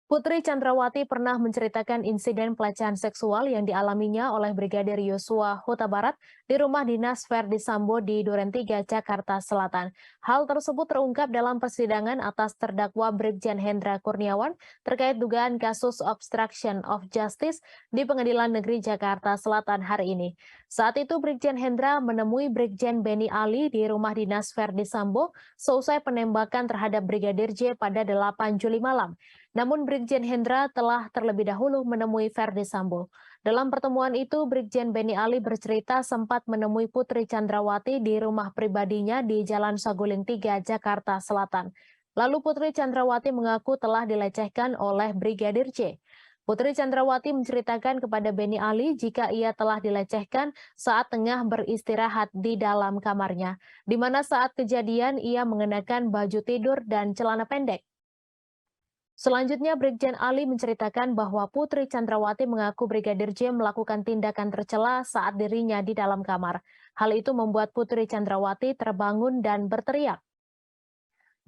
Putri Chandrawati pernah menceritakan insiden pelecehan seksual yang dialaminya oleh Brigadir Yosua Huta Barat di rumah dinas Verdi Sambo di Duren 3, Jakarta Selatan. Hal tersebut terungkap dalam persidangan atas terdakwa Brigjen Hendra Kurniawan terkait dugaan kasus obstruction of justice di Pengadilan Negeri Jakarta Selatan hari ini. Saat itu Brigjen Hendra menemui Brigjen Beni Ali di rumah dinas Verdi Sambo seusai penembakan terhadap Brigadir J pada 8 Juli malam. Namun Brigjen Hendra telah terlebih dahulu menemui Verdi Sambo. Dalam pertemuan itu, Brigjen Beni Ali bercerita sempat menemui Putri Chandrawati di rumah pribadinya di Jalan Saguling 3, Jakarta Selatan. Lalu Putri Chandrawati mengaku telah dilecehkan oleh Brigadir J. Putri Chandrawati menceritakan kepada Beni Ali jika ia telah dilecehkan saat tengah beristirahat di dalam kamarnya, di mana saat kejadian ia mengenakan baju tidur dan celana pendek. Selanjutnya, Brigjen Ali menceritakan bahwa Putri Chandrawati mengaku Brigadir J melakukan tindakan tercela saat dirinya di dalam kamar. Hal itu membuat Putri Chandrawati terbangun dan berteriak.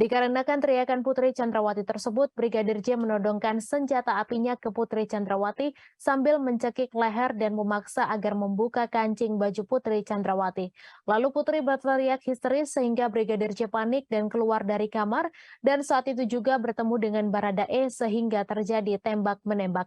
Dikarenakan teriakan Putri Chandrawati tersebut, Brigadir J menodongkan senjata apinya ke Putri Chandrawati sambil mencekik leher dan memaksa agar membuka kancing baju Putri Chandrawati. Lalu Putri berteriak histeris sehingga Brigadir J panik dan keluar dari kamar, dan saat itu juga bertemu dengan Baradae sehingga terjadi tembak-menembak.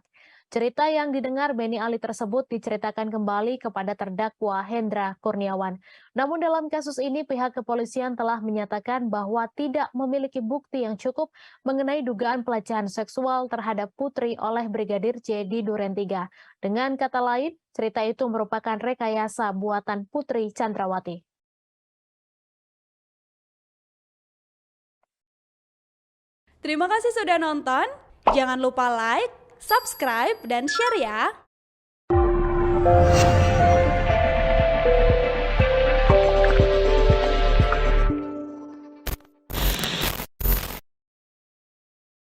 Cerita yang didengar Beni Ali tersebut diceritakan kembali kepada terdakwa Hendra Kurniawan. Namun dalam kasus ini pihak kepolisian telah menyatakan bahwa tidak memiliki bukti yang cukup mengenai dugaan pelecehan seksual terhadap Putri oleh Brigadir J di Duren 3. Dengan kata lain, cerita itu merupakan rekayasa buatan Putri Chandrawati. Terima kasih sudah nonton. Jangan lupa like, subscribe, dan share ya.